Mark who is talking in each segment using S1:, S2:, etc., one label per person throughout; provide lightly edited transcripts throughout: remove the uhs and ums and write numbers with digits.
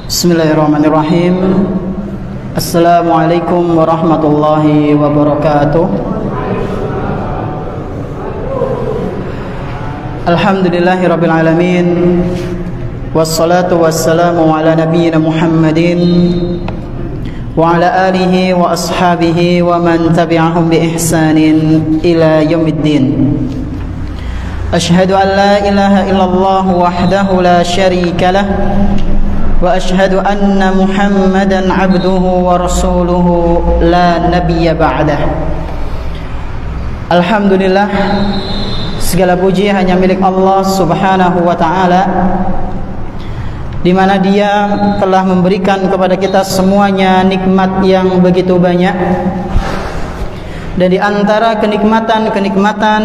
S1: Bismillahirrahmanirrahim. Assalamualaikum warahmatullahi wabarakatuh. Alhamdulillahirabbil alamin. Wassalatu wassalamu ala nabiyyina Muhammadin wa ala alihi wa ashabihi wa man tabi'ahum bi ihsanin ila yaumiddin. Ashhadu an la ilaha illallah wahdahu la syarika lah wa ashhadu anna Muhammadan abduhu wa rasuluhu la nabiyya ba'dah. Alhamdulillah, segala puji hanya milik Allah Subhanahu wa ta'ala, di mana Dia telah memberikan kepada kita semuanya nikmat yang begitu banyak. Dan di antara kenikmatan-kenikmatan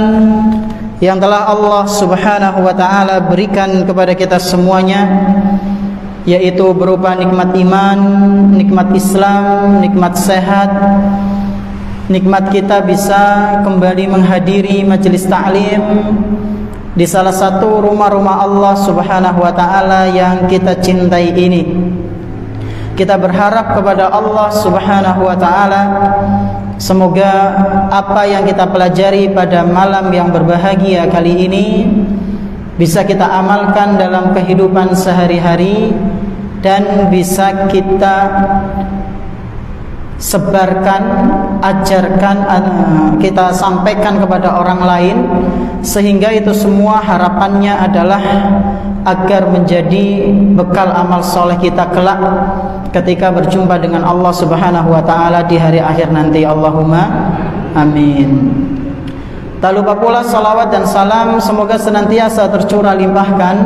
S1: yang telah Allah Subhanahu wa ta'ala berikan kepada kita semuanya, yaitu berupa nikmat iman, nikmat Islam, nikmat sehat, nikmat kita bisa kembali menghadiri majelis ta'lim di salah satu rumah-rumah Allah Subhanahu wa ta'ala yang kita cintai ini. Kita berharap kepada Allah Subhanahu wa ta'ala, semoga apa yang kita pelajari pada malam yang berbahagia kali ini bisa kita amalkan dalam kehidupan sehari-hari dan bisa kita sebarkan, ajarkan, kita sampaikan kepada orang lain, sehingga itu semua harapannya adalah agar menjadi bekal amal soleh kita kelak ketika berjumpa dengan Allah Subhanahu wa ta'ala di hari akhir nanti. Allahumma amin. Tak lupa pula salawat dan salam semoga senantiasa tercurah limpahkan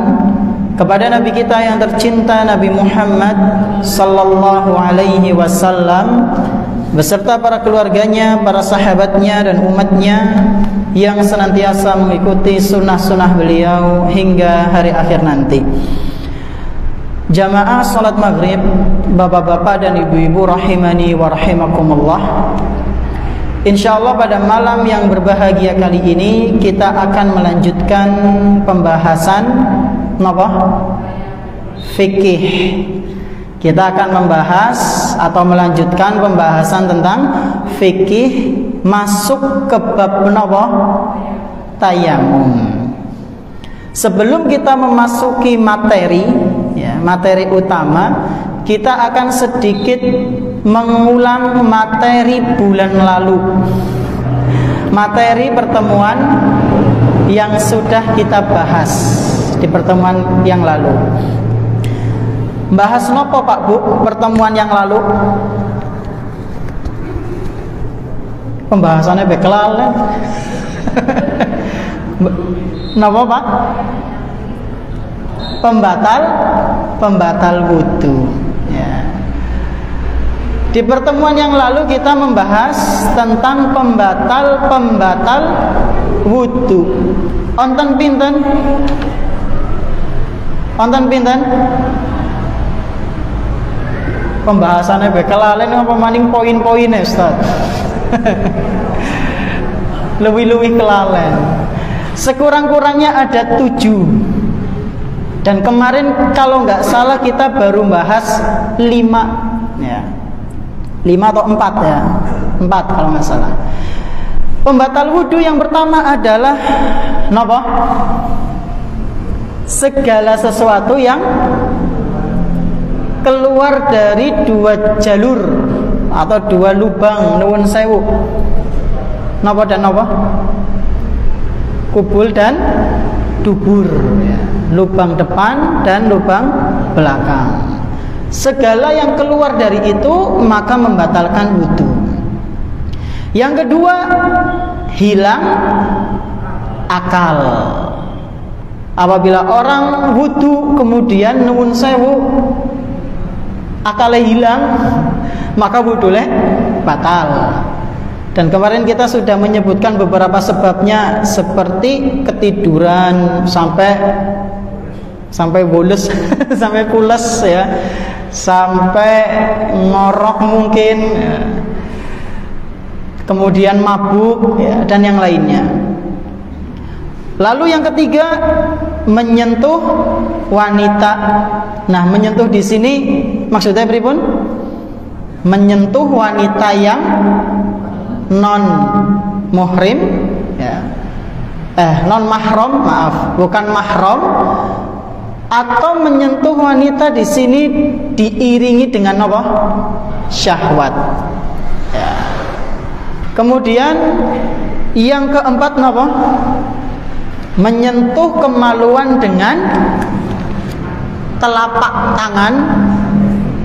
S1: kepada Nabi kita yang tercinta, Nabi Muhammad sallallahu alaihi wasallam, beserta para keluarganya, para sahabatnya dan umatnya yang senantiasa mengikuti sunnah-sunnah beliau hingga hari akhir nanti. Jamaah salat maghrib, bapak-bapak dan ibu-ibu rahimani wa rahimakumullah. InsyaAllah pada malam yang berbahagia kali ini kita akan melanjutkan pembahasan fikih. Kita akan membahas atau melanjutkan pembahasan tentang fikih masuk ke bab tayamum. Sebelum kita memasuki materi, materi utama, kita akan sedikit mengulang materi bulan lalu, materi pertemuan yang sudah kita bahas di pertemuan yang lalu. Bahas nopo Pak Bu pertemuan yang lalu? Pembahasannya bekelalen. Nopo Pak? Pembatal wudu. Ya. Di pertemuan yang lalu kita membahas tentang pembatal wudu. Onten pinten? Pembahasannya bekelalen apa maning poin-poinnya Ustaz? Lebih-lebih kelalen. Sekurang-kurangnya ada 7. Dan kemarin kalau nggak salah kita baru bahas 5 ya. 5 atau 4 ya. 4 kalau nggak salah. Pembatal wudu yang pertama adalah napa? Segala sesuatu yang keluar dari 2 jalur atau 2 lubang, nuwun sewu. Napa dan napa? Kubul dan dubur, lubang depan dan lubang belakang. Segala yang keluar dari itu maka membatalkan wudu. Yang kedua, hilang akal. Apabila orang wudu kemudian nuwun sewu akalnya hilang, maka wudunya batal. Dan kemarin kita sudah menyebutkan beberapa sebabnya, seperti ketiduran sampai boles sampai pules ya, sampai ngorok mungkin, kemudian mabuk ya, dan yang lainnya. Lalu yang ketiga, menyentuh wanita. Nah, menyentuh di sini maksudnya pripun? Menyentuh wanita yang non muhrim, ya. Non mahram, maaf, bukan mahram. Atau menyentuh wanita di sini diiringi dengan apa? Syahwat. Ya. Kemudian yang keempat apa? Menyentuh kemaluan dengan telapak tangan.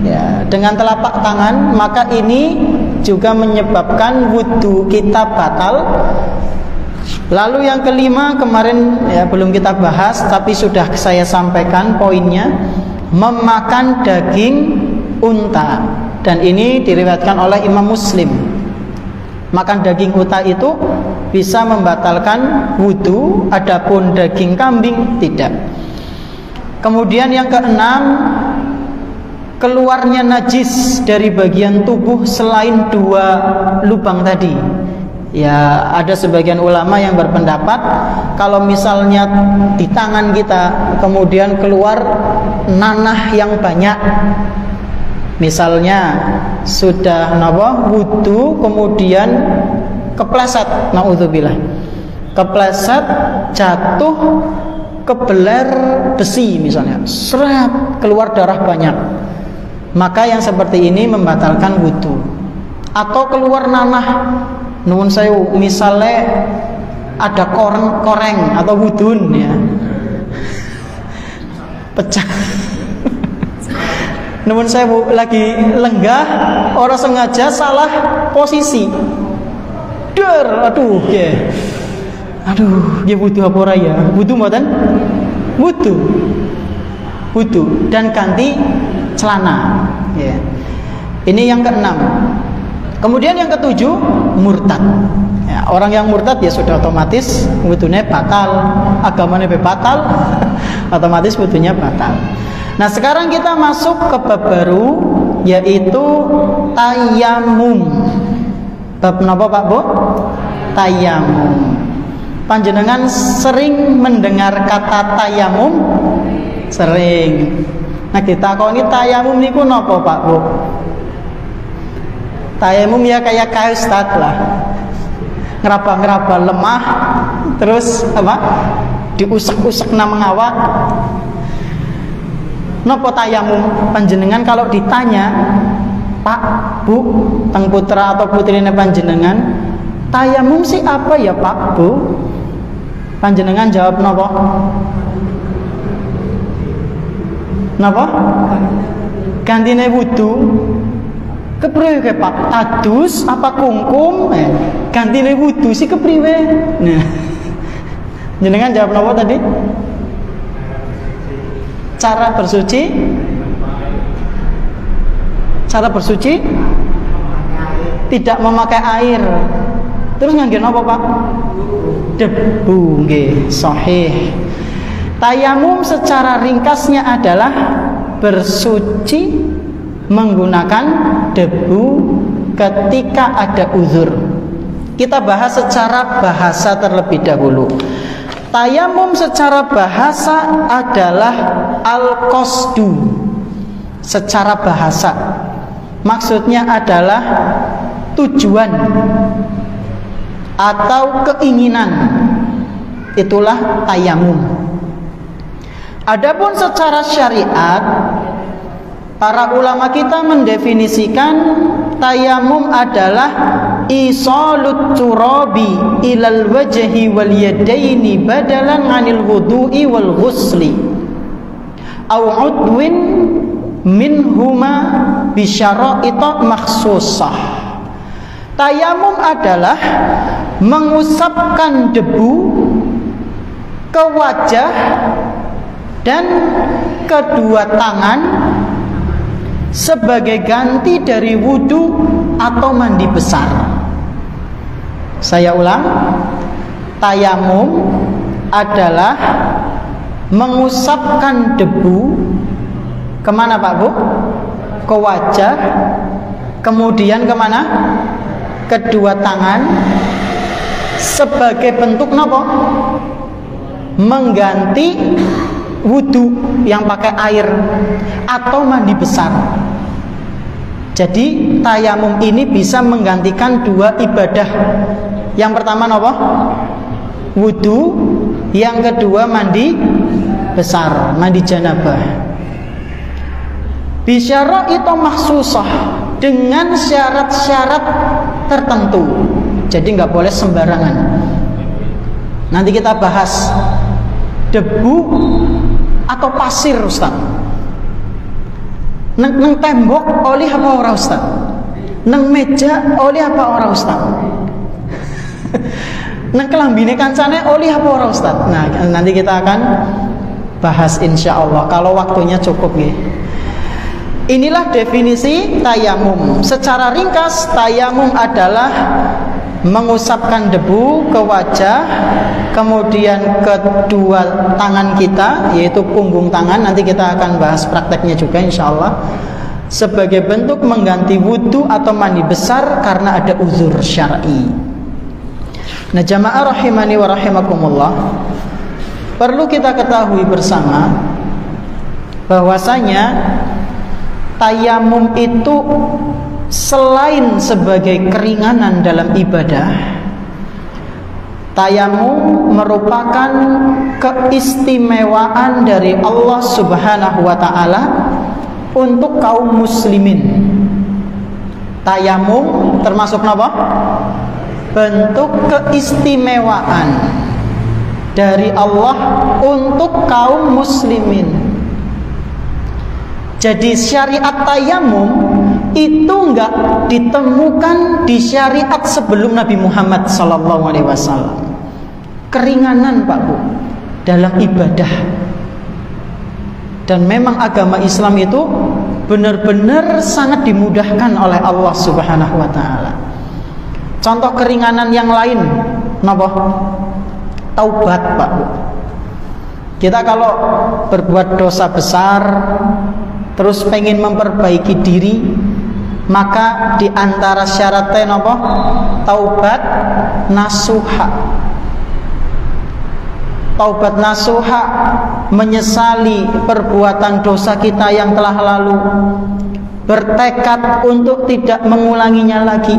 S1: Ya, dengan telapak tangan, maka ini juga menyebabkan wudu kita batal. Lalu yang kelima, kemarin ya belum kita bahas tapi sudah saya sampaikan poinnya, memakan daging unta, dan ini diriwayatkan oleh Imam Muslim. Makan daging unta itu bisa membatalkan wudu, adapun daging kambing tidak. Kemudian yang keenam, keluarnya najis dari bagian tubuh selain 2 lubang tadi. Ya, ada sebagian ulama yang berpendapat kalau misalnya di tangan kita kemudian keluar nanah yang banyak, misalnya sudah wudu kemudian kepleset, naudzubillah, kepleset jatuh ke beler besi misalnya, seret keluar darah banyak, maka yang seperti ini membatalkan wudu. Atau keluar nanah, nuwun sewu, misalnya ada koreng atau wudun ya, pecah. Nuwun sewu, lagi lenggah, orang sengaja salah posisi, aduh ya, dia wudu apa ora ya? Wudu mboten? Wudu dan ganti celana. Ya. Ini yang keenam. Kemudian yang ketujuh, murtad. Ya, orang yang murtad ya sudah otomatis wudunya batal, agamanya batal, otomatis wudunya batal. Nah, sekarang kita masuk ke bab baru, yaitu tayamum. Bab napa Pak Bu? Tayamum. Panjenengan sering mendengar kata tayamum? Sering. Nah, kita kok ini tayamum niku napa Pak Bu? Tayamum ya kayak Ustaz lah, ngeraba-ngeraba lemah, terus apa? Diusek-usek nang awak. Napa tayamum? Panjenengan kalau ditanya, Pak, Bu, teng putra atau putrine panjenengan, tayamum sih apa ya Pak, Bu? Panjenengan jawab napa? Napa? Gantine wudu. Kepriwe ke Pak? Adus apa kungkum? Gantine wudu sih kepriwe? Nah, jenengan jawab napa tadi? Cara bersuci? Cara bersuci? Tidak memakai air. Terus ngangge napa Pak? Debu, nggih, sahih. Tayamum secara ringkasnya adalah bersuci menggunakan debu ketika ada uzur. Kita bahas secara bahasa terlebih dahulu. Tayamum secara bahasa adalah al-qasdu. Secara bahasa maksudnya adalah tujuan atau keinginan. Itulah tayamum. Adapun secara syariat, para ulama kita mendefinisikan tayamum adalah isalut turabi ilal wajhi wal yadaini badalan 'anil wudu'i wal ghusli aw 'udwin minhuma bi syara'ita makhsusah. Tayamum adalah mengusapkan debu ke wajah dan kedua tangan sebagai ganti dari wudu atau mandi besar. Saya ulang, tayamum adalah mengusapkan debu kemana Pak Bu? Ke wajah, kemudian kemana? Kedua tangan sebagai bentuk nopo? mengganti wudu yang pakai air atau mandi besar. Jadi tayamum ini bisa menggantikan dua ibadah. Yang pertama apa? Wudu. Yang kedua mandi besar, mandi janabah. Bisyara'ita mahsusah, dengan syarat-syarat tertentu. Jadi nggak boleh sembarangan. Nanti kita bahas debu atau pasir, Ustaz. Neng tembok oleh apa ora, Ustaz? Neng meja oleh apa ora, Ustaz? Neng kelambine kancane oleh apa ora, Ustaz? Nah, nanti kita akan bahas insyaallah kalau waktunya cukup ya. Inilah definisi tayamum. Secara ringkas, tayamum adalah mengusapkan debu ke wajah, kemudian kedua tangan kita, yaitu punggung tangan. Nanti kita akan bahas prakteknya juga insyaallah. Sebagai bentuk mengganti wudu atau mandi besar karena ada uzur syar'i. Nah, jamaah rahimani wa rahimakumullah, perlu kita ketahui bersama bahwasanya tayamum itu selain sebagai keringanan dalam ibadah, tayamum merupakan keistimewaan dari Allah Subhanahu wa ta'ala untuk kaum muslimin. Tayamum termasuk apa? Bentuk keistimewaan dari Allah untuk kaum muslimin. Jadi syariat tayamum itu enggak ditemukan di syariat sebelum Nabi Muhammad SAW. Keringanan Pak Bu dalam ibadah. Dan memang agama Islam itu benar-benar sangat dimudahkan oleh Allah Subhanahu wa ta'ala. Contoh keringanan yang lain, napa? Taubat Pak Bu. Kita kalau berbuat dosa besar terus pengen memperbaiki diri, maka di antara syaratnya napa? Taubat nasuha. Taubat nasuha, menyesali perbuatan dosa kita yang telah lalu, bertekad untuk tidak mengulanginya lagi.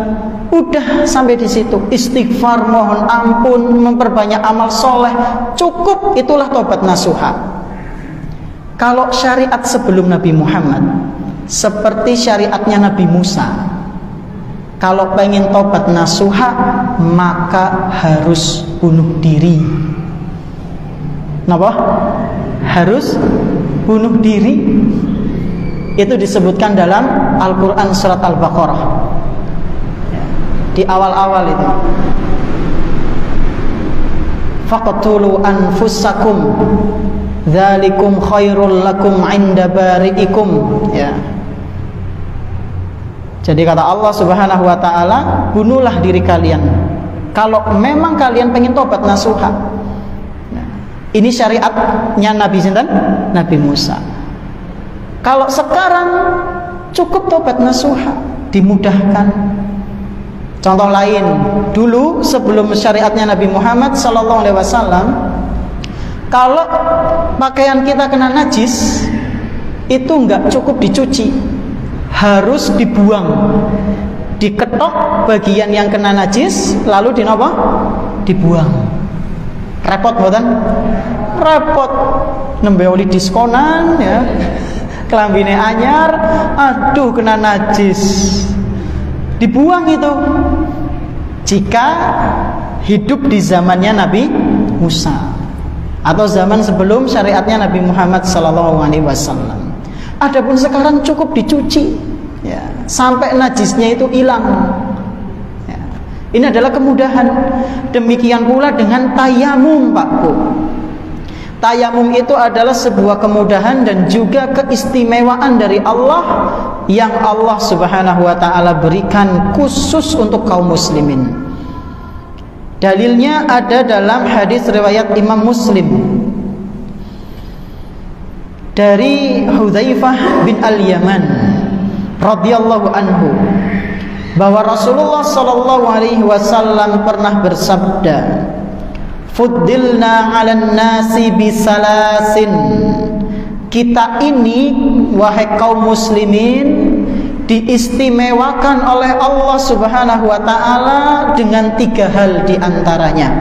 S1: Udah sampai di situ, istighfar, mohon ampun, memperbanyak amal soleh, cukup, itulah taubat nasuha. Kalau syariat sebelum Nabi Muhammad seperti syariatnya Nabi Musa, kalau pengen taubat nasuha maka harus bunuh diri. Kenapa? Harus bunuh diri. Itu disebutkan dalam Al-Quran surat Al-Baqarah di awal-awal itu. Faqtulu anfusakum dzalikum khairul lakum 'inda bari'ikum, ya. Jadi kata Allah Subhanahu wa ta'ala, bunuhlah diri kalian kalau memang kalian pengen tobat nasuha. Nah, ini syariatnya Nabi sinten? Nabi Musa. Kalau sekarang cukup tobat nasuha, dimudahkan. Contoh lain, dulu sebelum syariatnya Nabi Muhammad SAW, kalau pakaian kita kena najis, itu nggak cukup dicuci, harus dibuang, diketok bagian yang kena najis, lalu dibuang. Repot bukan? Repot. Nembe oli diskonan, ya, kelambine anyar, aduh kena najis, dibuang itu. Jika hidup di zamannya Nabi Musa atau zaman sebelum syariatnya Nabi Muhammad SAW. Adapun sekarang cukup dicuci, ya, sampai najisnya itu hilang. Ya. Ini adalah kemudahan. Demikian pula dengan tayamum, Pak Bu. Tayamum itu adalah sebuah kemudahan dan juga keistimewaan dari Allah yang Allah Subhanahu wa ta'ala berikan khusus untuk kaum muslimin. Dalilnya ada dalam hadis riwayat Imam Muslim dari Hudzaifah bin Al-Yaman radhiyallahu anhu, bahwa Rasulullah sallallahu alaihi wasallam pernah bersabda, fuddilna 'alan nasi bisalasin. Kita ini wahai kaum muslimin diistimewakan oleh Allah Subhanahu wa taala dengan 3 hal di antaranya.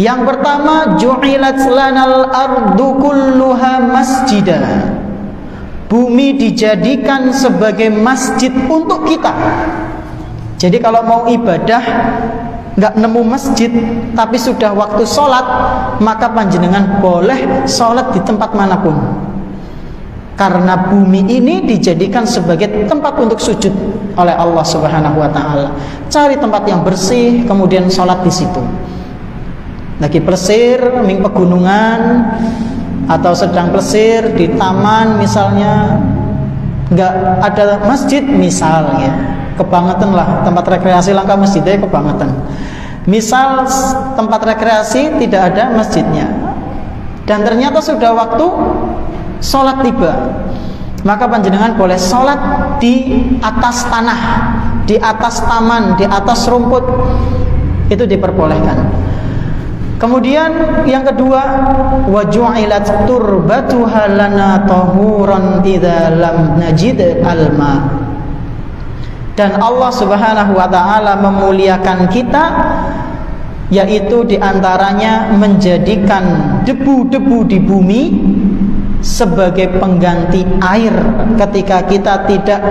S1: Yang pertama, ju'ilat lanal ardu kulluha masjida. Bumi dijadikan sebagai masjid untuk kita. Jadi kalau mau ibadah nggak nemu masjid tapi sudah waktu sholat, maka panjenengan boleh sholat di tempat manapun. Karena bumi ini dijadikan sebagai tempat untuk sujud oleh Allah Subhanahu wa taala. Cari tempat yang bersih, kemudian sholat di situ. Lagi plesir ming pegunungan atau sedang plesir di taman misalnya, nggak ada masjid misalnya, kebangetan lah tempat rekreasi langka masjidnya kebangetan. Misal tempat rekreasi tidak ada masjidnya dan ternyata sudah waktu sholat tiba, maka panjenengan boleh sholat di atas tanah, di atas taman, di atas rumput, itu diperbolehkan. Kemudian yang kedua, wa ju'ilat turbatuha lana tahuran idza lam najid alma. Dan Allah Subhanahu wa taala memuliakan kita, yaitu diantaranya menjadikan debu-debu di bumi sebagai pengganti air ketika kita tidak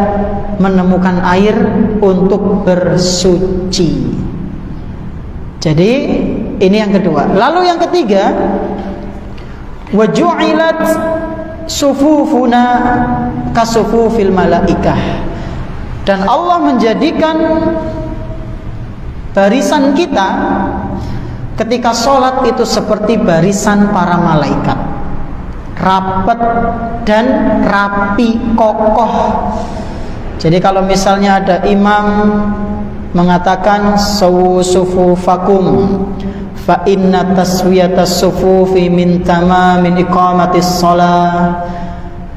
S1: menemukan air untuk bersuci. Jadi ini yang kedua. Lalu yang ketiga, wa ju'ilat sufufuna kasufufil malaikah. Dan Allah menjadikan barisan kita ketika sholat itu seperti barisan para malaikat, rapat dan rapi, kokoh. Jadi kalau misalnya ada imam mengatakan sufufakum fa inna taswiyatas sufufi min tamamin iqamatis shalah,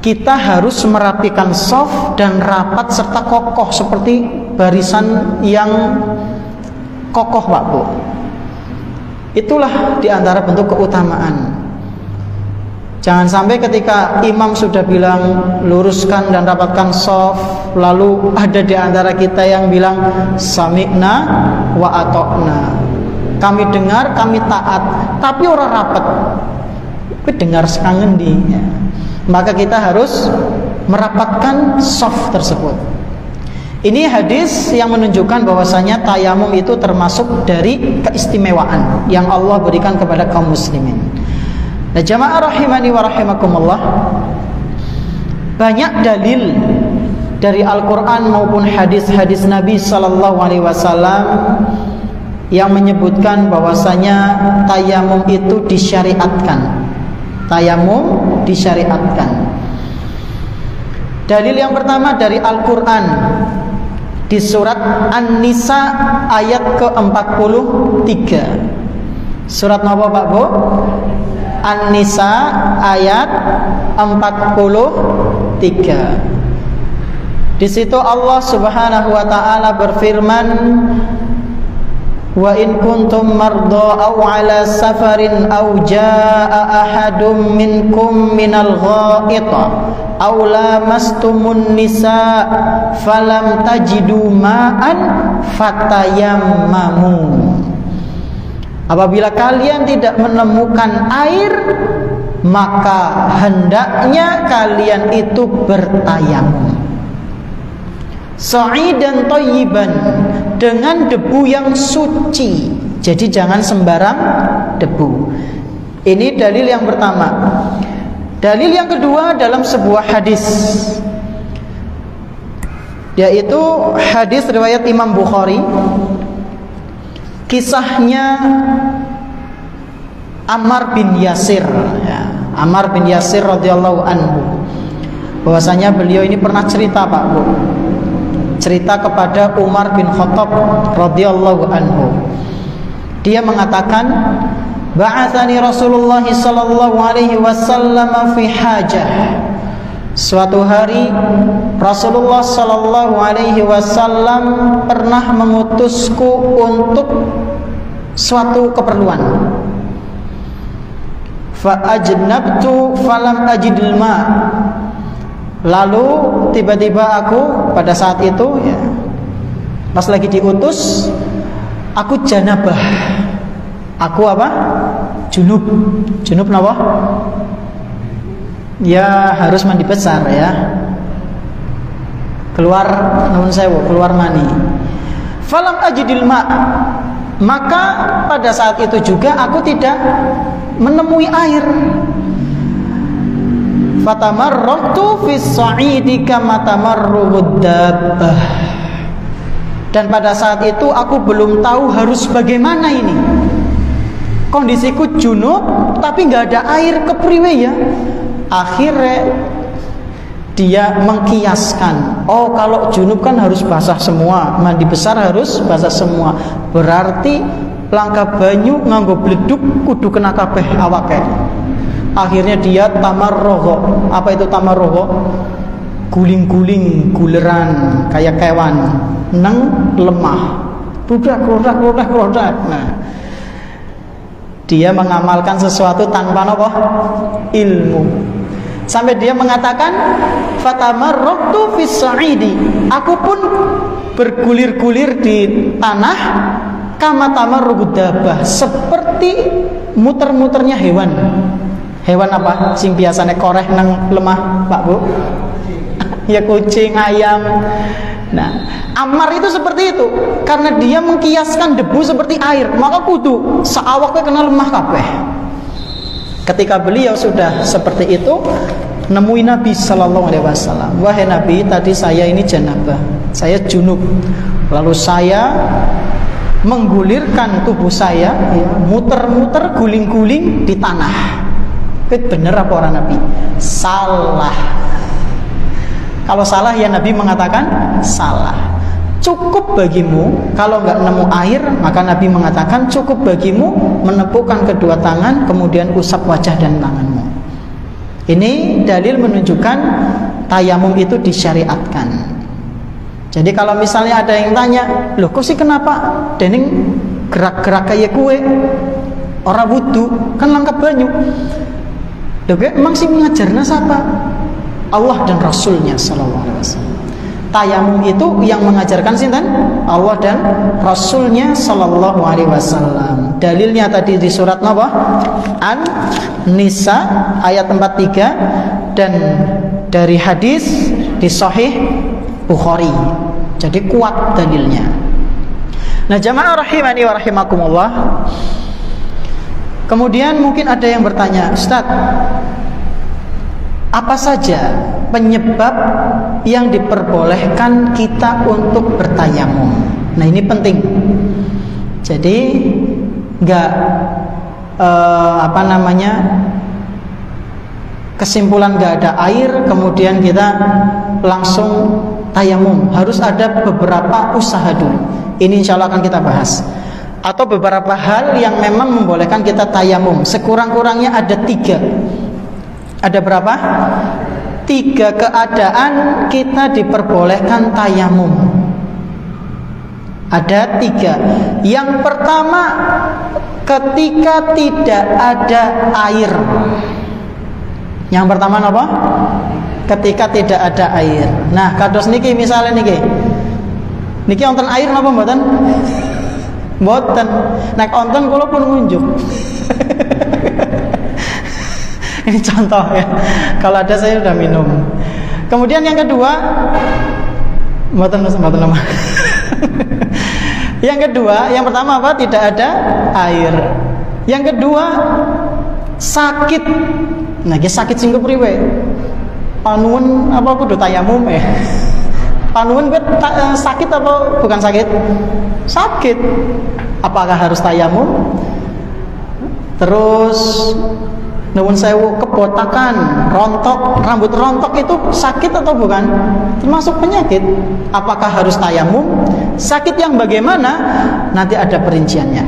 S1: kita harus merapikan shaf dan rapat serta kokoh seperti barisan yang kokoh, Pak Bu. Itulah diantara bentuk keutamaan. Jangan sampai ketika imam sudah bilang luruskan dan rapatkan shaf, lalu ada di antara kita yang bilang sami'na wa ata'na, kami dengar, kami taat, tapi orang rapat. Tapi dengar sekangen di, ya. Maka kita harus merapatkan shaf tersebut. Ini hadis yang menunjukkan bahwasanya tayamum itu termasuk dari keistimewaan yang Allah berikan kepada kaum muslimin. Nah, jamaah rahimani wa rahimakumullah, banyak dalil dari Al-Quran maupun hadis-hadis Nabi Sallallahu Alaihi Wasallam yang menyebutkan bahwasanya tayamum itu disyariatkan. Tayamum disyariatkan. Dalil yang pertama dari Al-Quran di surat An-Nisa ayat ke-43. Surat apa Pak Bu? An-Nisa ayat 43. Di situ Allah Subhanahu wa taala berfirman, wa in kuntum marda aw ala safarin aw jaa ahadum minkum minal ghaita aw lamastumun nisa falam tajidu ma'an fatayammamu. Apabila kalian tidak menemukan air, maka hendaknya kalian itu bertayamum. Sa'idan thayyiban, dengan debu yang suci. Jadi jangan sembarang debu. Ini dalil yang pertama. Dalil yang kedua dalam sebuah hadis, yaitu hadis riwayat Imam Bukhari. Kisahnya Ammar bin Yasir, ya. Ammar bin Yasir radhiyallahu anhu, bahwasanya beliau ini pernah cerita Pak Bu, cerita kepada Umar bin Khattab radhiyallahu anhu. Dia mengatakan, ba'atsani Rasulullah sallallahu alaihi wasallam fi hajah. Suatu hari Rasulullah sallallahu alaihi wasallam pernah mengutusku untuk suatu keperluan. fa ajnabtu falam ajidil ma. Lalu tiba-tiba aku pada saat itu ya, pas lagi diutus, aku janabah. Aku apa? Junub. Junub napa? Ya harus mandi besar ya. Keluar namun sewu, keluar mani. Falam ajidil ma. Maka pada saat itu juga aku tidak menemui air. Fatamarraqtu fis sa'idi kama tamarruhud dabbah. Dan pada saat itu aku belum tahu harus bagaimana ini. Kondisiku junub tapi nggak ada air, kepriwe ya. Akhirnya dia mengkiaskan, oh kalau junub kan harus basah semua, mandi besar harus basah semua. Berarti langkah banyu nganggo bleduk kudu kena kabeh awake. Akhirnya dia tamarroho. Apa itu tamarroho? Guling-guling, guleran kayak kewan, neng lemah, rudak. Nah, dia mengamalkan sesuatu tanpa apa? Ilmu. Sampai dia mengatakan fatamarraqtu fis sa'idi. Aku pun bergulir-gulir di tanah kama tamarrugud dabbah, seperti muter-muternya hewan. Hewan apa? Sing biasane koreh nang lemah, Pak Bu? Ya kucing, ayam. Nah, Ammar itu seperti itu. Karena dia mengkiaskan debu seperti air, maka kudu saawaknya kena lemah kabeh. Ketika beliau sudah seperti itu, nemui Nabi Sallallahu Alaihi Wasallam. Wahai Nabi, tadi saya ini janabah, saya junub. Lalu saya menggulirkan tubuh saya, ya, muter-muter, guling-guling di tanah. Itu benar apa orang Nabi? Salah. Kalau salah ya Nabi mengatakan salah. Cukup bagimu, kalau nggak nemu air, maka Nabi mengatakan cukup bagimu menepukkan kedua tangan, kemudian usap wajah dan tanganmu. Ini dalil menunjukkan tayamum itu disyariatkan. Jadi kalau misalnya ada yang tanya, loh kok sih kenapa dening gerak-gerak kayak kue orang wudu kan langkah banyu? Loh emang sih mengajarnya siapa? Allah dan Rasulnya Sallallahu Alaihi Wasallam. Tayamum itu yang mengajarkan sinten? Allah dan Rasulnya Sallallahu Alaihi Wasallam. Dalilnya tadi di surat Nabah An-Nisa ayat 43 dan dari hadis di Sahih Bukhari. Jadi kuat dalilnya. Nah, jamaah rahimani wa rahimakumullah. Kemudian mungkin ada yang bertanya, Ustaz, apa saja penyebab yang diperbolehkan kita untuk bertayamum? Nah, ini penting. Jadi enggak kesimpulan enggak ada air kemudian kita langsung tayamum. Harus ada beberapa usaha dulu. Ini insya Allah akan kita bahas. Atau beberapa hal yang memang membolehkan kita tayamum. Sekurang-kurangnya ada 3. Ada berapa? 3 keadaan kita diperbolehkan tayamum. Ada 3. Yang pertama, ketika tidak ada air. Yang pertama apa? Ketika tidak ada air. Nah, kados niki misalnya niki wonten air napa mboten? Mboten. Nek wonten kula pun ngunjuk. Ini contoh ya. Kalau ada saya sudah minum. Kemudian yang kedua, mboten nama. Yang kedua, yang pertama apa? Tidak ada air. Yang kedua, sakit. Nah, sakit sing kepriwe? Panuwun apa kudu tayamum ya? Panuwun sakit apa bukan sakit? Sakit. Apakah harus tayamum? Terus nuwun sewu kebotakan, rontok, rambut rontok itu sakit atau bukan? Termasuk penyakit. Apakah harus tayamum? Sakit yang bagaimana? Nanti ada perinciannya.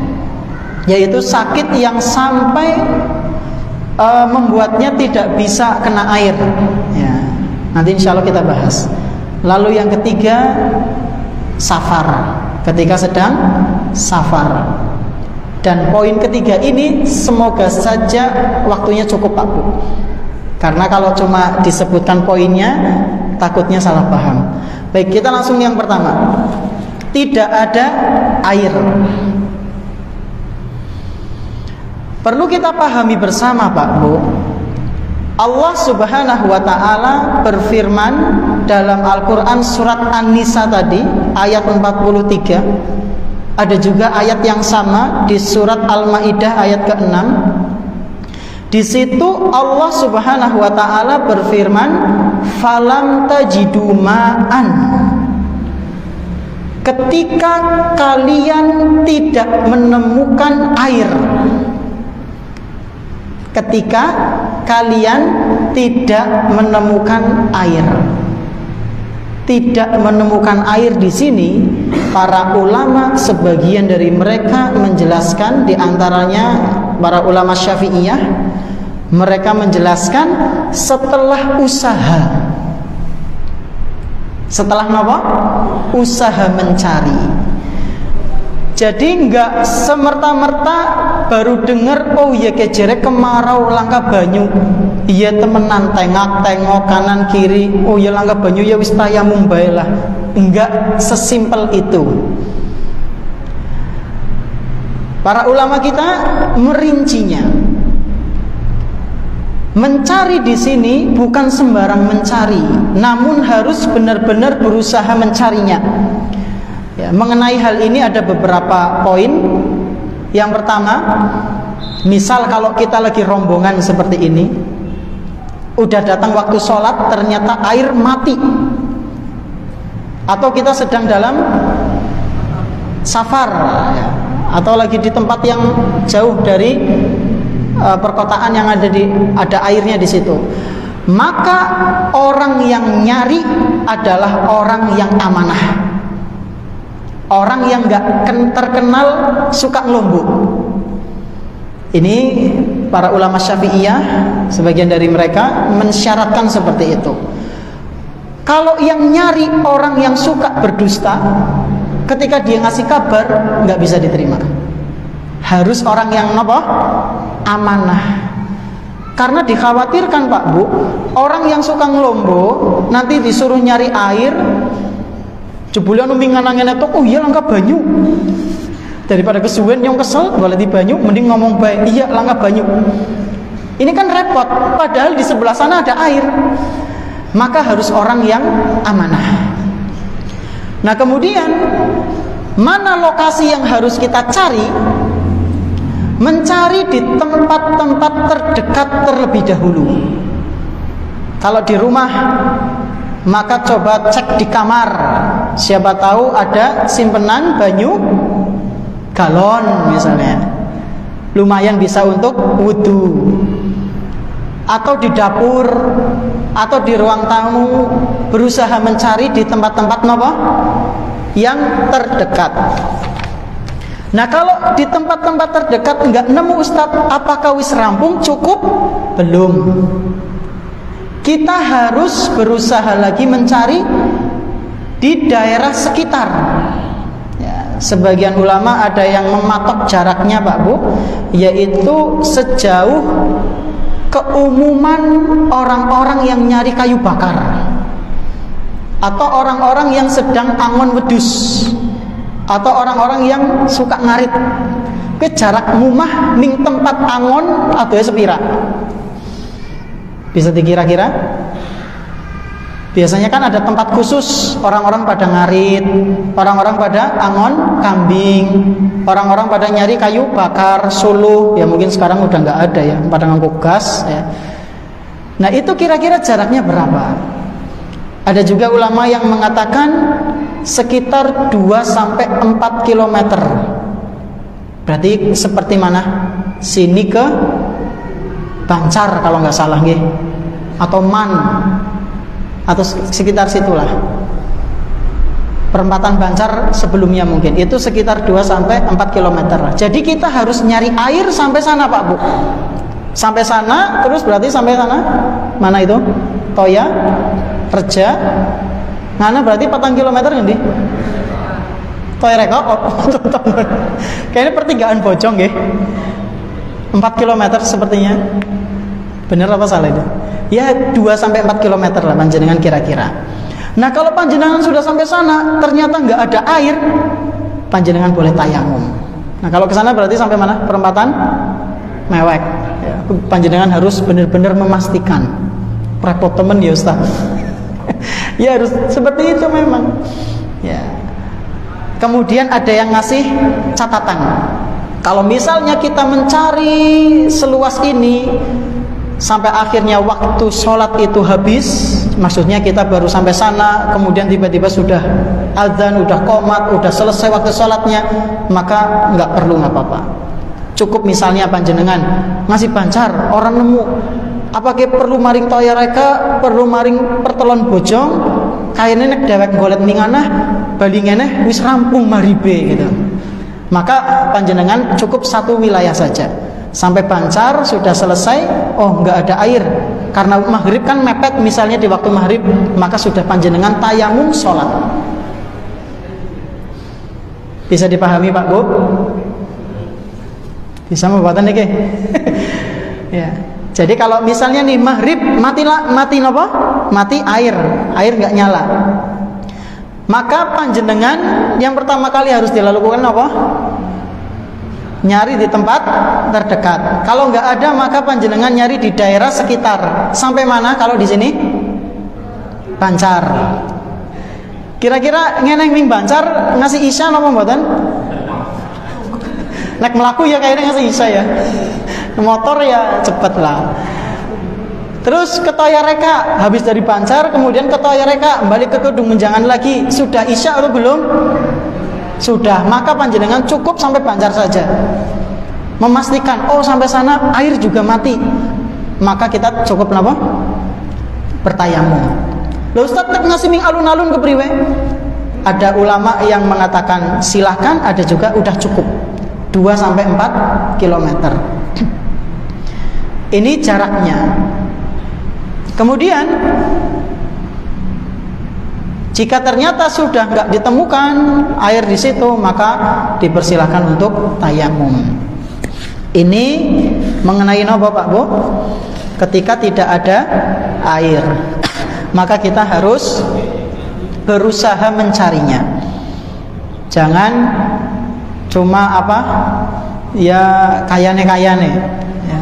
S1: Yaitu sakit yang sampai membuatnya tidak bisa kena air. Ya. Nanti insya Allah kita bahas. Lalu yang ketiga, safar. Ketika sedang safar. Dan poin ketiga ini semoga saja waktunya cukup Pak Bu, karena kalau cuma disebutkan poinnya takutnya salah paham. Baik, kita langsung yang pertama. Tidak ada air. Perlu kita pahami bersama Pak Bu, Allah Subhanahu wa ta'ala berfirman dalam Al-Quran surat An-Nisa tadi ayat 43. Ada juga ayat yang sama di surat Al-Maidah ayat ke-6. Di situ Allah Subhanahu wa ta'ala berfirman, falam tajidu ma'an. Ketika kalian tidak menemukan air. Ketika kalian tidak menemukan air. Tidak menemukan air di sini, para ulama sebagian dari mereka menjelaskan, di antaranya para ulama Syafi'iyah, mereka menjelaskan setelah usaha. Setelah apa? Usaha mencari. Jadi enggak semerta-merta baru dengar, oh iya kejere kemarau langka banyu, iya temenan tengok kanan kiri, oh iya langka banyu ya wis tayamum bae lah. Enggak sesimpel itu. Para ulama kita merincinya. Mencari di sini bukan sembarang mencari, namun harus benar-benar berusaha mencarinya. Ya, mengenai hal ini ada beberapa poin. Yang pertama, misal kalau kita lagi rombongan seperti ini, udah datang waktu sholat, ternyata air mati, atau kita sedang dalam safar, ya, atau lagi di tempat yang jauh dari perkotaan yang ada airnya di situ, maka orang yang nyari adalah orang yang amanah. Orang yang gak terkenal suka ngelombok. Ini para ulama Syafi'iyah, sebagian dari mereka mensyaratkan seperti itu. Kalau yang nyari orang yang suka berdusta, ketika dia ngasih kabar gak bisa diterima. Harus orang yang apa? Amanah. Karena dikhawatirkan Pak Bu, orang yang suka ngelombok nanti disuruh nyari air, jebulan umingan-angan itu, oh iya langka banyu. Daripada kesuwen yang kesel boleh di banyu, mending ngomong baik, iya langka banyu. Ini kan repot, padahal di sebelah sana ada air. Maka harus orang yang amanah. Nah kemudian, mana lokasi yang harus kita cari? Mencari di tempat-tempat terdekat terlebih dahulu. Kalau di rumah, maka coba cek di kamar. Siapa tahu ada simpenan banyu galon misalnya, lumayan bisa untuk wudhu. Atau di dapur, atau di ruang tamu, berusaha mencari di tempat-tempat apa? Yang terdekat. Nah kalau di tempat-tempat terdekat enggak nemu Ustadz, apakah wis rampung? Cukup? Belum. Kita harus berusaha lagi mencari di daerah sekitar. Ya, sebagian ulama ada yang mematok jaraknya Pak Bu, yaitu sejauh keumuman orang-orang yang nyari kayu bakar, atau orang-orang yang sedang angon wedus, atau orang-orang yang suka ngarit. Ke jarak ngumah ning tempat angon atau sepira? Bisa dikira-kira? Biasanya kan ada tempat khusus, orang-orang pada ngarit, orang-orang pada angon kambing, orang-orang pada nyari kayu bakar, suluh. Ya mungkin sekarang udah nggak ada ya, pada nganggo gas ya. Nah itu kira-kira jaraknya berapa? Ada juga ulama yang mengatakan sekitar 2-4 km. Berarti seperti mana? Sini ke Bancar kalau nggak salah nggih, atau Man, atau sekitar situlah. Perempatan Bancar sebelumnya mungkin itu sekitar 2-4 km. Jadi kita harus nyari air sampai sana Pak Bu. Sampai sana, terus berarti sampai sana mana itu? Toya, Reja, Ngana berarti 4 km nggih? Toyre kok. Kayaknya pertigaan Bojong nggih. 4 km sepertinya. Bener apa salah itu? Ya 2 sampai 4 km lah panjenengan kira-kira. Nah, kalau panjenengan sudah sampai sana ternyata nggak ada air, panjenengan boleh tayamum. Nah, kalau ke sana berarti sampai mana? Perempatan Mewek. Ya, panjenengan harus benar-benar memastikan. Repot temen ya Ustaz. Ya harus seperti itu memang. Ya. Kemudian ada yang ngasih catatan. Kalau misalnya kita mencari seluas ini sampai akhirnya waktu sholat itu habis, maksudnya kita baru sampai sana, kemudian tiba-tiba sudah azan, udah qomat, udah selesai waktu sholatnya, maka nggak apa-apa. Cukup misalnya panjenengan ngasih bancar, orang nemu, apakah perlu maring toya reka, perlu maring pertelon Bojong, kayaknya nek dewek golet minganah, balingene wis rampung maribe gitu. Maka panjenengan cukup satu wilayah saja. Sampai Bancar sudah selesai, oh nggak ada air karena maghrib kan mepet misalnya di waktu maghrib, maka sudah panjenengan tayamum sholat. Bisa dipahami Pak Bu? Bisa membuatan nih ya. Jadi kalau misalnya nih maghrib mati apa? Mati air nggak nyala. Maka panjenengan yang pertama kali harus dilakukan apa? Nyari di tempat terdekat. Kalau nggak ada maka panjenengan nyari di daerah sekitar. Sampai mana kalau di sini? Bancar. Kira-kira ngeneng ming Bancar ngasih isya napa mboten? Nek melaku ya kayaknya ngasih isya ya. Motor ya cepet lah. Terus ke Toya Reka, habis dari Bancar kemudian ke Toya Reka, balik ke Kedung Menjangan lagi. Sudah isya atau belum? Sudah, maka panjenengan cukup sampai Bancar saja. Memastikan, oh sampai sana air juga mati. Maka kita cukup apa? Bertayamum. Loh Ustaz, ngasih ming alun-alun ke priwe? Ada ulama yang mengatakan silahkan, ada juga udah cukup 2 sampai 4 km. Ini jaraknya. Kemudian jika ternyata sudah nggak ditemukan air di situ, maka dipersilahkan untuk tayamum. Ini mengenai apa Pak Bu? Ketika tidak ada air, maka kita harus berusaha mencarinya. Jangan cuma apa? Ya kayane-kayane. Ya.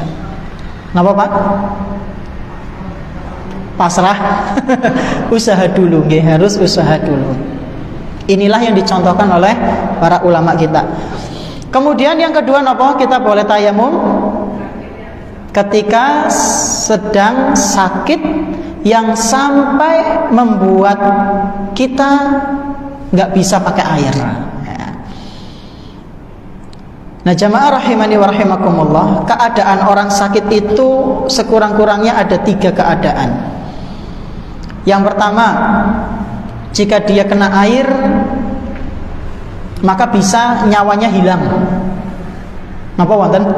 S1: Kenapa Pak? Pasrah. Usaha dulu, harus usaha dulu. Inilah yang dicontohkan oleh para ulama kita. Kemudian yang kedua apa? Kita boleh tayamum ketika sedang sakit yang sampai membuat kita nggak bisa pakai air. Nah jamaah rahimani wa rahimakumullah, keadaan orang sakit itu sekurang-kurangnya ada 3 keadaan. Yang pertama, jika dia kena air, maka bisa nyawanya hilang. Napa wonten?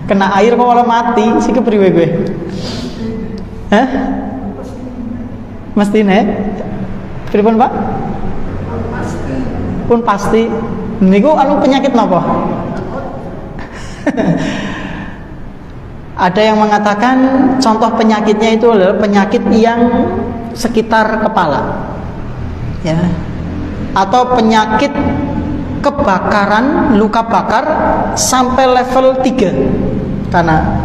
S1: Kena air kok malah mati, sih kepriwe gue? Hah? Mesti nek? Pripun Pak? Pun pasti. Niku anu penyakit napa? Ada yang mengatakan contoh penyakitnya itu adalah penyakit yang sekitar kepala, ya, atau penyakit kebakaran, luka bakar sampai level 3. Karena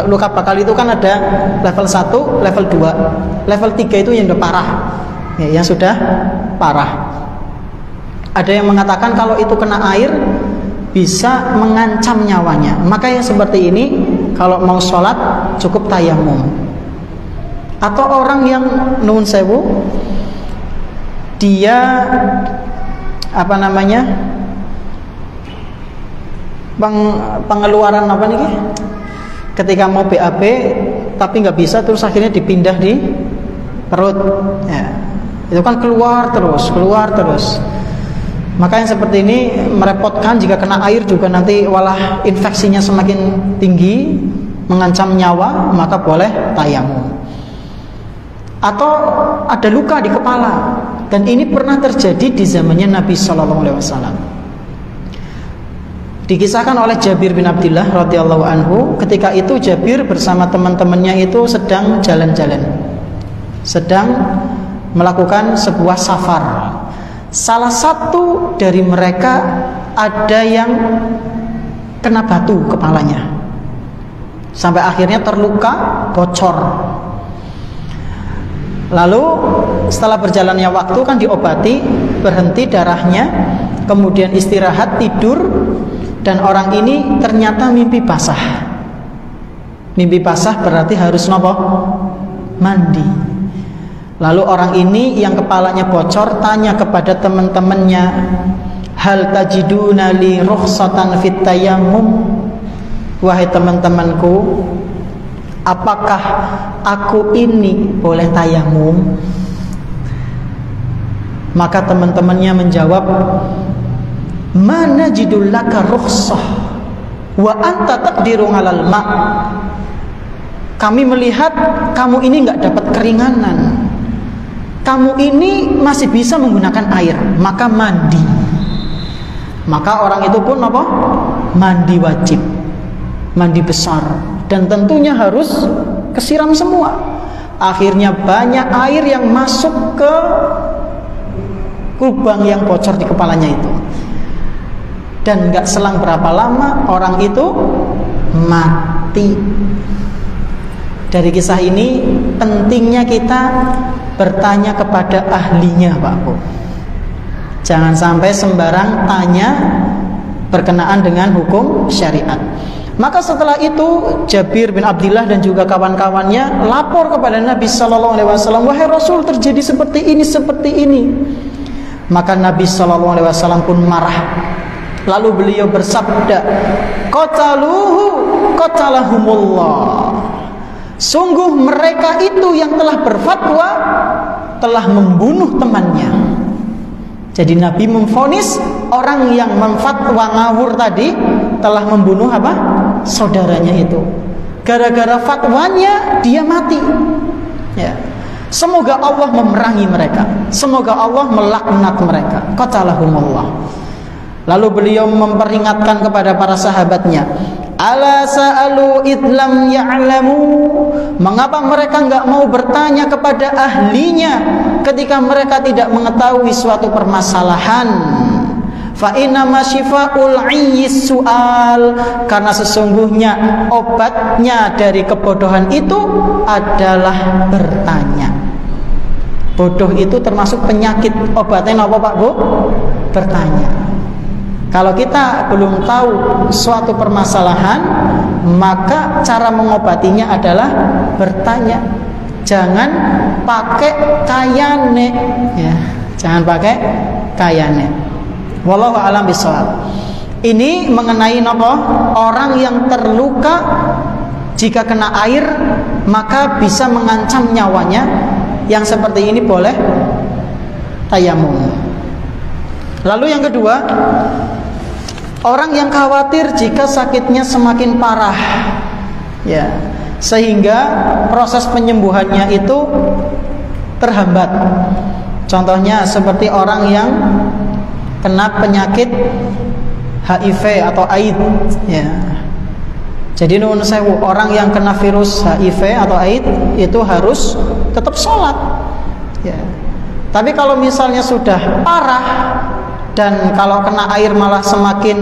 S1: luka bakar itu kan ada level 1, level 2, level 3 itu yang udah parah, ya, yang sudah parah. Ada yang mengatakan kalau itu kena air bisa mengancam nyawanya. Maka yang seperti ini kalau mau sholat cukup tayamum. Atau orang yang nuwun sewu, dia apa namanya, pengeluaran apa nih? Ketika mau BAB tapi nggak bisa, terus akhirnya dipindah di perut. Ya, itu kan keluar terus. Maka yang seperti ini merepotkan, jika kena air juga nanti walah infeksinya semakin tinggi, mengancam nyawa, maka boleh tayamum. Atau ada luka di kepala, Dan ini pernah terjadi di zamannya Nabi Shallallahu Alaihi Wasallam. Dikisahkan oleh Jabir bin Abdullah radhiyallahu anhu, ketika itu Jabir bersama teman-temannya itu sedang jalan-jalan, sedang melakukan sebuah safar. Salah satu dari mereka ada yang kena batu kepalanya, sampai akhirnya terluka, bocor. Lalu setelah berjalannya waktu kan diobati, berhenti darahnya, kemudian istirahat, tidur. Dan orang ini ternyata mimpi basah. Mimpi basah berarti harus nopo? Mandi. Lalu orang ini yang kepalanya bocor tanya kepada teman-temannya, hal tajiduna li rukhsatan fit tayammum? Wahai teman-temanku, apakah aku ini boleh tayamum? Maka teman-temannya menjawab, mana jidul laka rukhsah wa anta taqdiru 'alal ma'. Kami melihat kamu ini enggak dapat keringanan. Kamu ini masih bisa menggunakan air, maka mandi. Maka orang itu pun apa? Mandi wajib. Mandi besar dan tentunya harus kesiram semua. Akhirnya banyak air yang masuk ke lubang yang bocor di kepalanya itu. Dan gak selang berapa lama orang itu mati. Dari kisah ini pentingnya kita bertanya kepada ahlinya, Pak Bu. Jangan sampai sembarang tanya berkenaan dengan hukum syariat. Maka setelah itu Jabir bin Abdullah dan juga kawan-kawannya lapor kepada Nabi Sallallahu Alaihi Wasallam, wahai Rasul, terjadi seperti ini, seperti ini. Maka Nabi Sallallahu Alaihi Wasallam pun marah. Lalu beliau bersabda, qataluhu qatalahumullah. Sungguh mereka itu yang telah berfatwa telah membunuh temannya. Jadi Nabi memvonis orang yang memfatwa ngawur tadi telah membunuh apa? Saudaranya itu. Gara-gara fatwanya dia mati. Ya. Semoga Allah memerangi mereka. Semoga Allah melaknat mereka. Qatalahumullah. Lalu beliau memperingatkan kepada para sahabatnya, ala sa'alu idlam ya'lamu. Mengapa mereka enggak mau bertanya kepada ahlinya ketika mereka tidak mengetahui suatu permasalahan? Fa inna ma syifa'ul 'iyyis su'al. Karena sesungguhnya obatnya dari kebodohan itu adalah bertanya. Bodoh itu termasuk penyakit. Obatnya apa, Pak Bu? Bertanya. Kalau kita belum tahu suatu permasalahan, maka cara mengobatinya adalah bertanya. Jangan pakai kayane, ya. Jangan pakai kayane. Wallahu a'lam bishawab. Ini mengenai nopo orang yang terluka jika kena air maka bisa mengancam nyawanya. Yang seperti ini boleh tayamum. Lalu yang kedua, orang yang khawatir jika sakitnya semakin parah, ya, sehingga proses penyembuhannya itu terhambat. Contohnya seperti orang yang kena penyakit HIV atau AIDS, ya. Jadi nuwun sewu, orang yang kena virus HIV atau AIDS itu harus tetap sholat, ya. Tapi kalau misalnya sudah parah dan kalau kena air malah semakin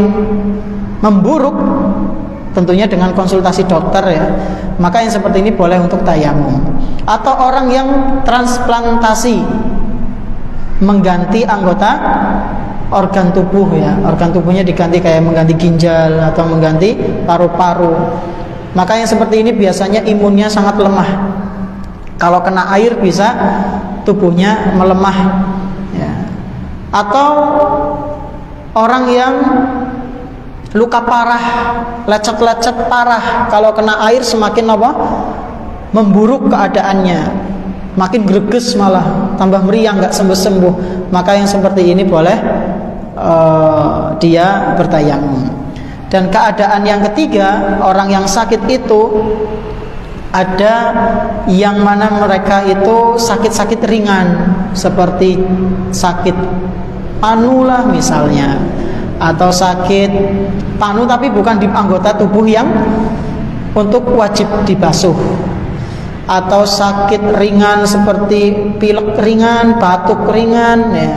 S1: memburuk, tentunya dengan konsultasi dokter, ya, maka yang seperti ini boleh untuk tayamum. Atau orang yang transplantasi, mengganti anggota organ tubuh, ya, organ tubuhnya diganti, kayak mengganti ginjal atau mengganti paru-paru, maka yang seperti ini biasanya imunnya sangat lemah. Kalau kena air bisa tubuhnya melemah, ya. Atau orang yang luka parah, lecet-lecet parah, kalau kena air semakin apa? Memburuk keadaannya, makin greges, malah tambah meriang, nggak sembuh-sembuh. Maka yang seperti ini boleh dia bertayamum. Dan keadaan yang ketiga, orang yang sakit itu Ada yang mana mereka itu sakit-sakit ringan, seperti sakit panu lah misalnya, atau sakit panu tapi bukan di anggota tubuh yang untuk wajib dibasuh, atau sakit ringan seperti pilek ringan, batuk ringan, ya,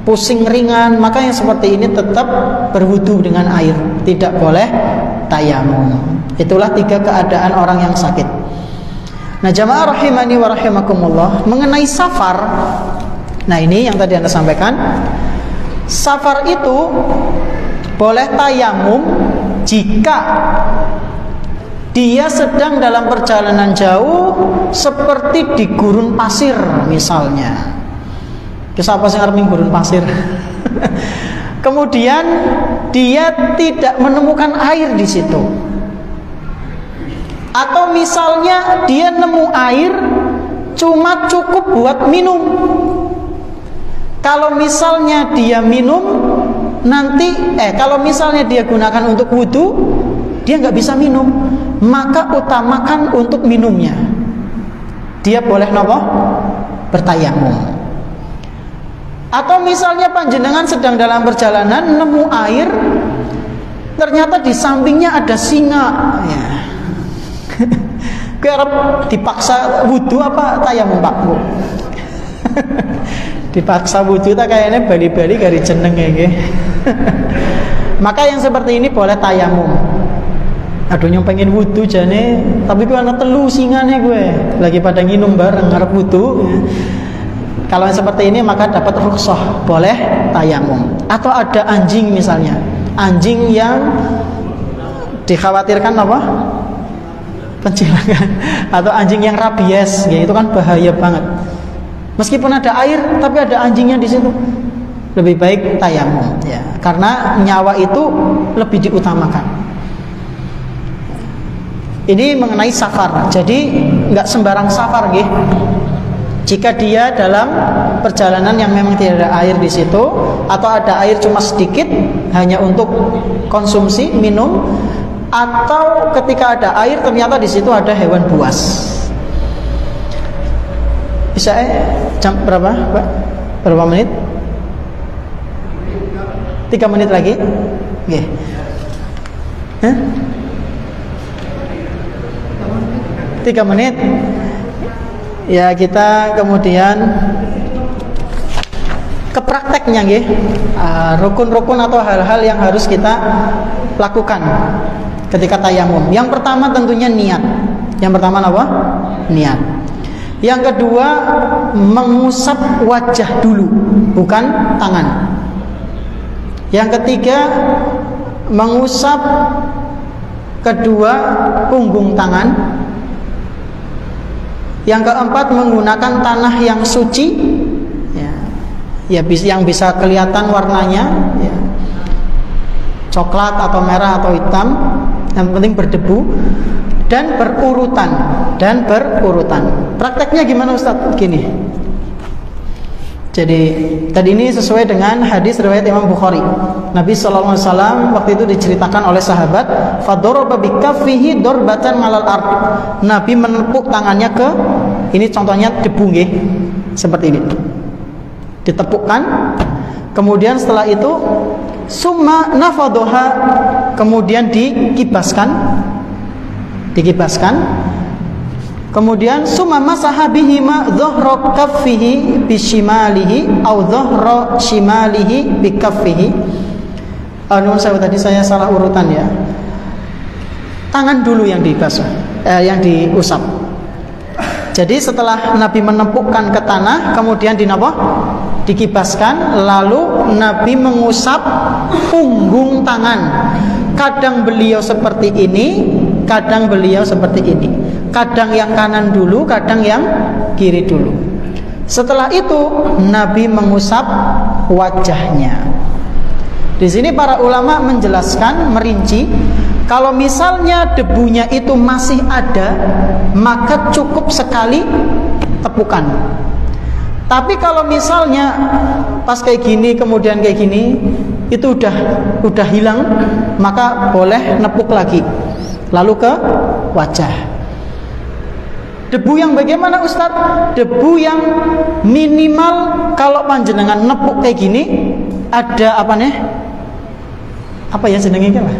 S1: pusing ringan, maka yang seperti ini tetap berwudu dengan air, tidak boleh tayamum. Itulah 3 keadaan orang yang sakit. Nah, jamaah rahimani wa rahimakumullah, mengenai safar, nah ini yang tadi Anda sampaikan, safar itu boleh tayamum jika dia sedang dalam perjalanan jauh, seperti di gurun pasir misalnya. Kisah apa sih arti gurun pasir? Kemudian dia tidak menemukan air di situ. Atau misalnya dia nemu air cuma cukup buat minum. Kalau misalnya dia minum nanti kalau misalnya dia gunakan untuk wudu, dia nggak bisa minum, maka utamakan untuk minumnya. Dia boleh nopo bertayamum. Atau misalnya panjenengan sedang dalam perjalanan nemu air, ternyata di sampingnya ada singa, ya. Kerap dipaksa wudu apa tayamum Pak Bu? Dipaksa wudu tak kayaknya bali-bali dari jeneng ya. Maka yang seperti ini boleh tayamum. Aduh yang pengen wudu jane, tapi gue anak telu singane gue lagi pada nginum bareng ngarep wudu. Kalau yang seperti ini maka dapat rukhsah, boleh tayamum. Atau ada anjing misalnya, anjing yang dikhawatirkan apa? Pencilangan, atau anjing yang rabies, ya itu kan bahaya banget. Meskipun ada air, tapi ada anjingnya di situ, lebih baik tayamum, ya, karena nyawa itu lebih diutamakan. Ini mengenai safar. Jadi nggak sembarang safar, gitu. Jika dia dalam perjalanan yang memang tidak ada air di situ, atau ada air cuma sedikit, hanya untuk konsumsi minum. Atau ketika ada air ternyata di situ ada hewan buas. Bisa jam berapa, Pak? Berapa menit? 3 menit lagi? Oke. Hah? 3 menit. Ya, kita kemudian ke prakteknya, nggih. Rukun-rukun atau hal-hal yang harus kita lakukan ketika tayamum. Yang pertama tentunya niat. Yang pertama apa? Niat. Yang kedua mengusap wajah dulu, bukan tangan. Yang ketiga mengusap kedua punggung tangan. Yang keempat menggunakan tanah yang suci, ya yang bisa kelihatan warnanya, ya, coklat atau merah atau hitam, yang penting berdebu, dan berurutan. Prakteknya gimana Ustaz? Gini. Jadi tadi ini sesuai dengan hadis riwayat Imam Bukhari. Nabi SAW waktu itu diceritakan oleh sahabat, fadoraba bikaffihi dorbatan malal ard. Nabi menepuk tangannya ke, ini contohnya debu, nggih, seperti ini. Ditepukkan, kemudian setelah itu summa nafadoha, kemudian dikibaskan, kemudian summa masaha bihima dhahra kaffihi bishimalihi au dhahra shimalihi bikaffihi. Tadi saya salah urutan, ya. Tangan dulu yang dibasuh, yang diusap. Jadi setelah Nabi menempukkan ke tanah, kemudian dikibaskan, lalu Nabi mengusap punggung tangan. Kadang beliau seperti ini, kadang beliau seperti ini. Kadang yang kanan dulu, kadang yang kiri dulu. Setelah itu Nabi mengusap wajahnya. Di sini para ulama menjelaskan, merinci, kalau misalnya debunya itu masih ada, maka cukup sekali tepukan. Tapi kalau misalnya pas kayak gini kemudian kayak gini, itu udah hilang, maka boleh nepuk lagi, lalu ke wajah. Debu yang bagaimana Ustaz? Debu yang minimal kalau panjenengan nepuk kayak gini ada apa nih? Apa ya jenenge iki, Pak?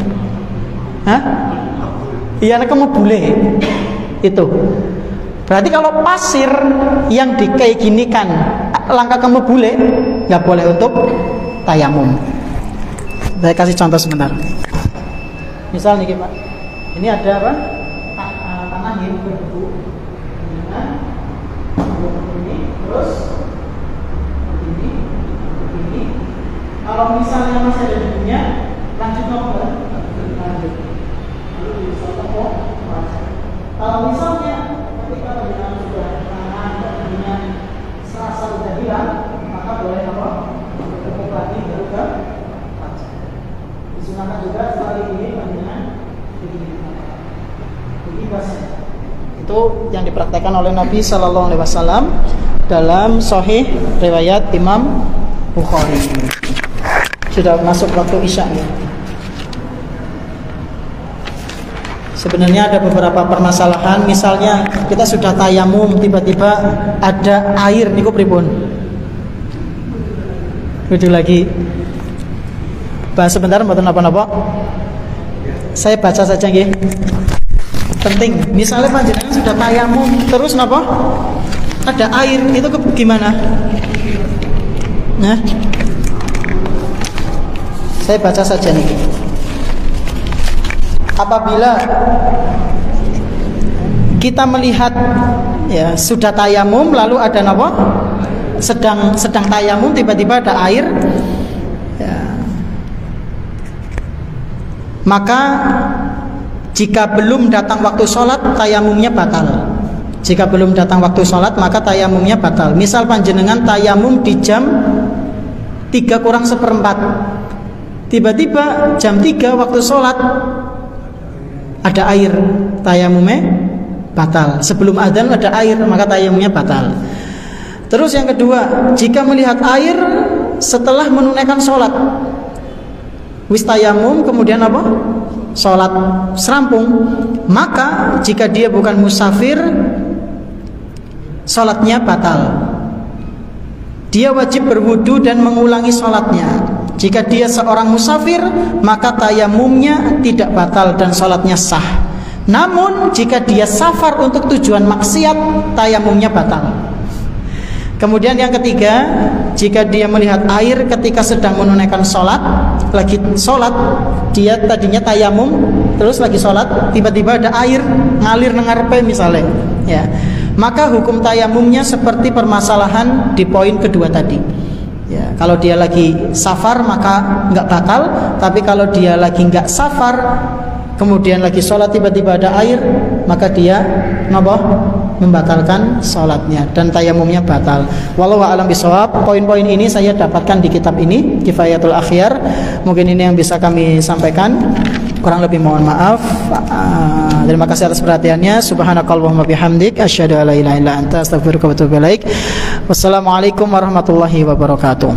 S1: Hah? Iya, nek bule. Itu. Berarti kalau pasir yang kayak gini kan langkah kamu bule, nggak boleh untuk tayamum. Saya kasih contoh sebentar. Misal nih Pak, ini ada apa? Tanah yang berdebu, ini, terus ini. Kalau misalnya masih ada debunya, lanjut nomor, lanjut. Lalu bisa tepuk. Kalau misalnya ketika penjenengan sudah tangan dengan serasa sudah hilang, maka boleh apa? Tepuk lagi baru ke wajah. Disunahkan juga setelah ini penjenengan begini bahasanya. Itu yang dipraktekkan oleh Nabi Sallallahu Alaihi Wasallam dalam Sahih riwayat Imam Bukhari. Sudah masuk waktu Isya ya. Sebenarnya ada beberapa permasalahan, misalnya kita sudah tayamum tiba-tiba ada air niku pripun? Kudu lagi bahas sebentar mboten napa-napa. Saya baca saja nggih. Penting, misalnya panjenengan sudah tayamum terus napa? Ada air, itu gimana? Nah, saya baca saja nih. Apabila kita melihat ya sudah tayamum lalu ada apa? Sedang tayamum tiba-tiba ada air ya. Maka jika belum datang waktu sholat tayamumnya batal. Jika belum datang waktu sholat maka tayamumnya batal. Misal panjenengan tayamum di jam 3:4, tiba-tiba jam 3 waktu sholat ada air, tayamumnya batal. Sebelum adzan ada air, maka tayamumnya batal. Terus yang kedua, jika melihat air setelah menunaikan sholat, wis tayamum kemudian apa? Sholat serampung, maka jika dia bukan musafir, sholatnya batal. Dia wajib berwudu dan mengulangi sholatnya. Jika dia seorang musafir, maka tayamumnya tidak batal dan sholatnya sah. Namun jika dia safar untuk tujuan maksiat, tayamumnya batal. Kemudian yang ketiga, jika dia melihat air ketika sedang menunaikan sholat, lagi sholat, dia tadinya tayamum, terus lagi sholat, tiba-tiba ada air ngalir nengarepe misalnya, ya, maka hukum tayamumnya seperti permasalahan di poin kedua tadi. Ya, kalau dia lagi safar maka nggak batal, tapi kalau dia lagi nggak safar, kemudian lagi sholat tiba-tiba ada air, maka dia membatalkan sholatnya dan tayamumnya batal. Wallahu a'lam bishawab. Poin-poin ini saya dapatkan di kitab ini, Kifayatul Akhyar. Mungkin ini yang bisa kami sampaikan. Kurang lebih mohon maaf. Terima kasih atas perhatiannya. Subhanakallahumma bihamdik asyhadu an la ilaha illa anta astaghfiruka wa atubu ilaik. Wassalamualaikum warahmatullahi wabarakatuh.